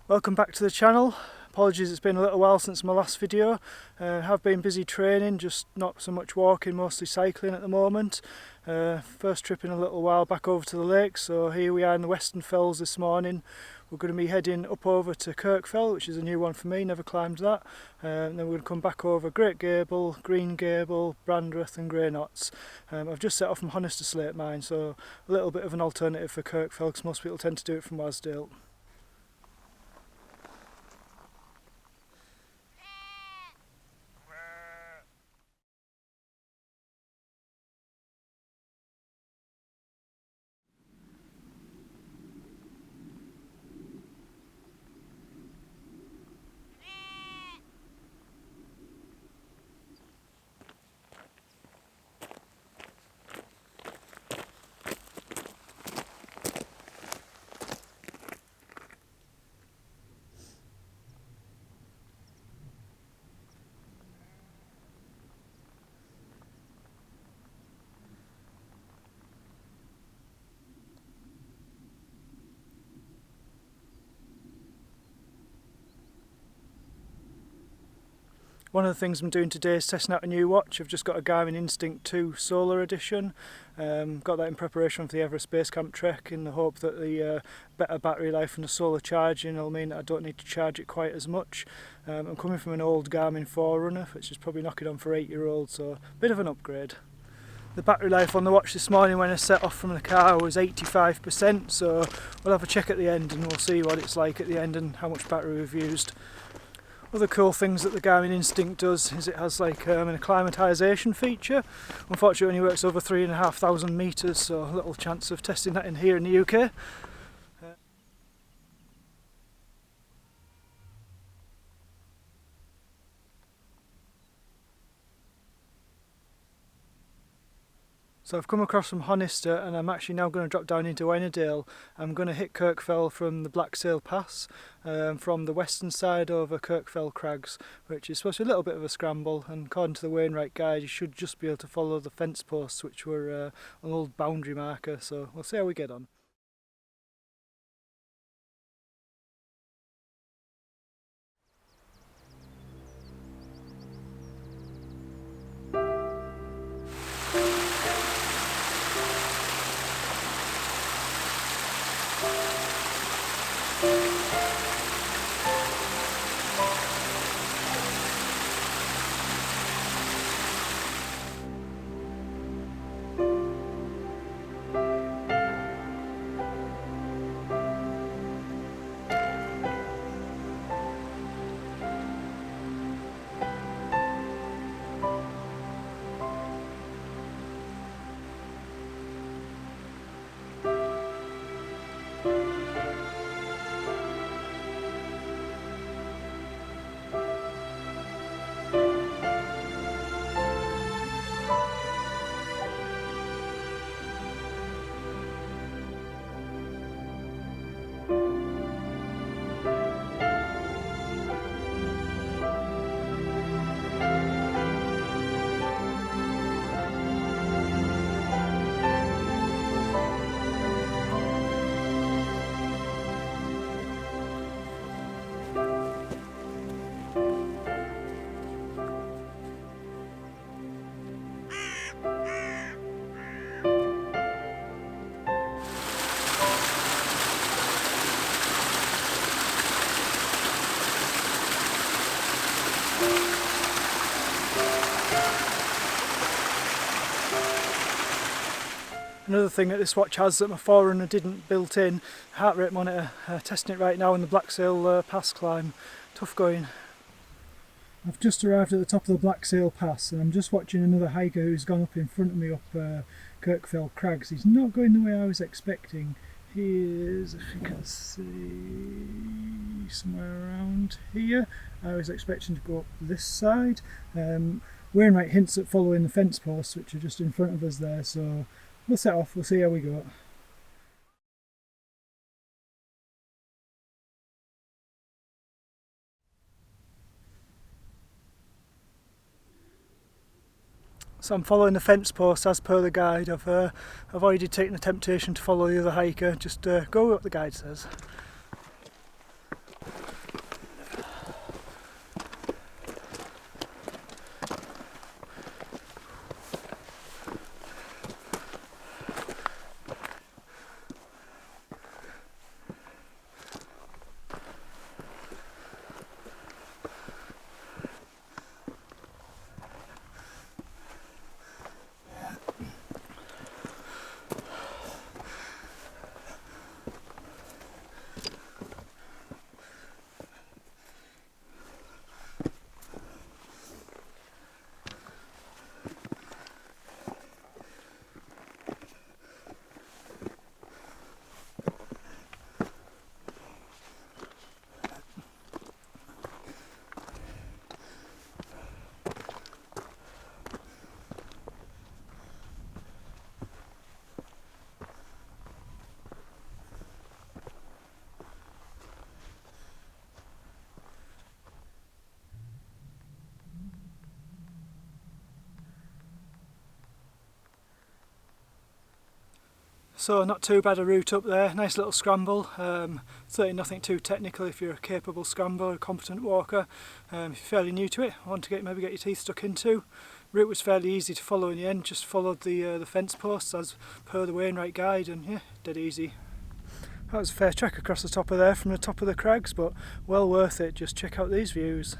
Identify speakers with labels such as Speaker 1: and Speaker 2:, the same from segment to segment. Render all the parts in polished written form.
Speaker 1: Welcome back to the channel. Apologies, it's been a little while since my last video. Have been busy training, just not so much walking, mostly cycling at the moment. First trip in a little while back over to the lake, so here we are in the Western Fells this morning. We're going to be heading up over to Kirk Fell, which is a new one for me, never climbed that. And then we're going to come back over Great Gable, Green Gable, Brandreth and Grey Knots. I've just set off from Honister slate mine, so a little bit of an alternative for Kirk Fell because most people tend to do it from Wasdale. One of the things I'm doing today is testing out a new watch. I've just got a Garmin Instinct 2 Solar Edition. Got that in preparation for the Everest Base Camp trek in the hope that the better battery life and the solar charging will mean that I don't need to charge it quite as much. I'm coming from an old Garmin Forerunner, which is probably knocking on for 8-year-old, so a bit of an upgrade. The battery life on the watch this morning when I set off from the car was 85%, so we'll have a check at the end and we'll see what it's like at the end and how much battery we've used. Other cool things that the Garmin Instinct does is it has like an acclimatisation feature. Unfortunately it only works over 3,500 metres, so a little chance of testing that in here in the UK. So I've come across from Honister and I'm actually now going to drop down into Ennerdale. I'm going to hit Kirk Fell from the Blacksail Pass, from the western side over Kirk Fell Crags, which is supposed to be a little bit of a scramble, and according to the Wainwright guide you should just be able to follow the fence posts, which were an old boundary marker, so we'll see how we get on. Another thing that this watch has that my Forerunner didn't built in, heart rate monitor, testing it right now in the Blacksail Pass climb. Tough going. I've just arrived at the top of the Blacksail Pass and I'm just watching another hiker who's gone up in front of me up Kirk Fell Crags. He's not going the way I was expecting. He is, if you can see, somewhere around here. I was expecting to go up this side. Wainwright hints at following the fence posts, which are just in front of us there, so we'll set off, we'll see how we go. So I'm following the fence post as per the guide. I've already taken the temptation to follow the other hiker, just go what the guide says. So not too bad a route up there, nice little scramble, certainly nothing too technical if you're a capable scrambler, a competent walker. If you're fairly new to it, want to maybe get your teeth stuck into. Route was fairly easy to follow in the end, just followed the fence posts as per the Wainwright guide, and yeah, dead easy. That was a fair trek across the top of there from the top of the crags, but well worth it, just check out these views.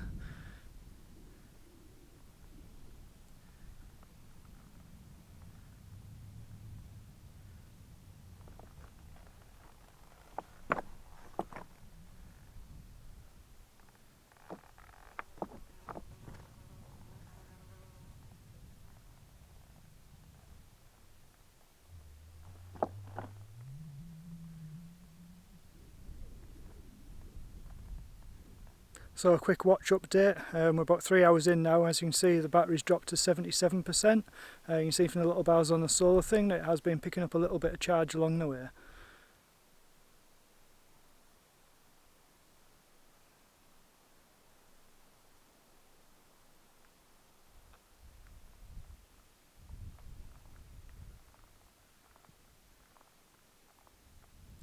Speaker 1: So a quick watch update, we're about 3 hours in now. As you can see, the battery's dropped to 77%. You can see from the little bars on the solar thing that it has been picking up a little bit of charge along the way.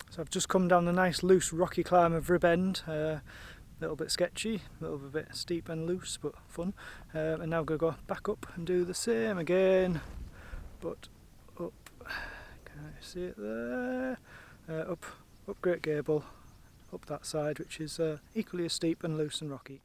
Speaker 1: So I've just come down the nice loose rocky climb of Rib End. A little bit sketchy, a little bit steep and loose, but fun. And now I'm going to go back up and do the same again, but up. Can I see it there? Up Great Gable, up that side, which is equally as steep and loose and rocky.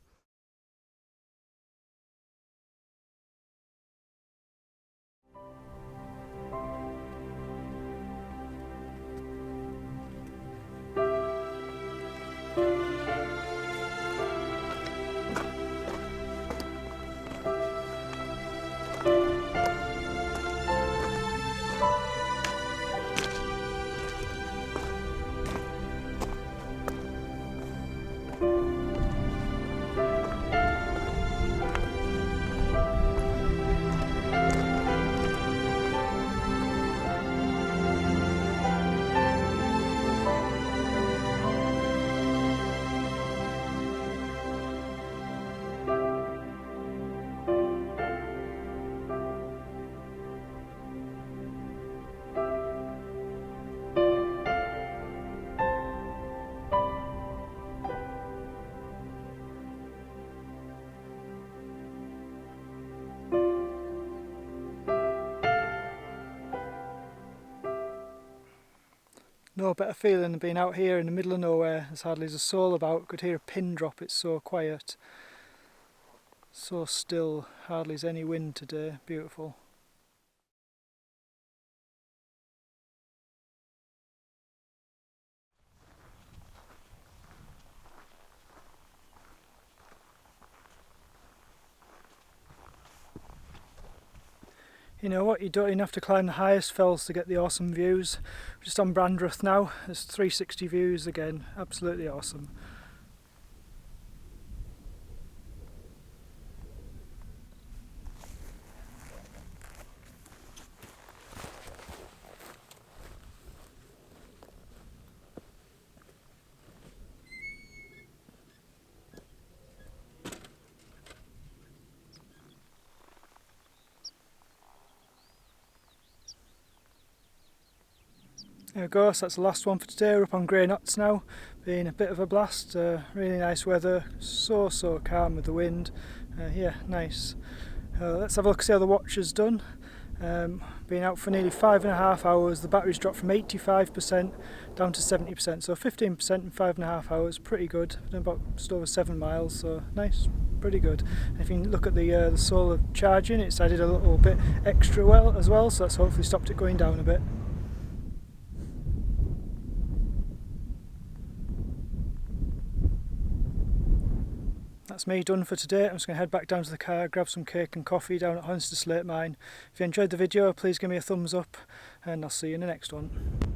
Speaker 1: No better feeling than being out here in the middle of nowhere. There's hardly a soul about. Could hear a pin drop, it's so quiet. So still, hardly any wind today. Beautiful. You know what, you don't even have to climb the highest fells to get the awesome views. We're just on Brandreth now, there's 360 views again, absolutely awesome. There we go, so that's the last one for today. We're up on Grey Knots now, been a bit of a blast, really nice weather, so calm with the wind, yeah, nice. Let's have a look, see how the watch has done. Been out for nearly 5.5 hours, the battery's dropped from 85% down to 70%, so 15% in 5.5 hours, pretty good. Done about just over 7 miles, so nice, pretty good. And if you look at the solar charging, it's added a little bit extra well as well, so that's hopefully stopped it going down a bit. That's me done for today. I'm just going to head back down to the car, grab some cake and coffee down at Honister Slate Mine. If you enjoyed the video, please give me a thumbs up and I'll see you in the next one.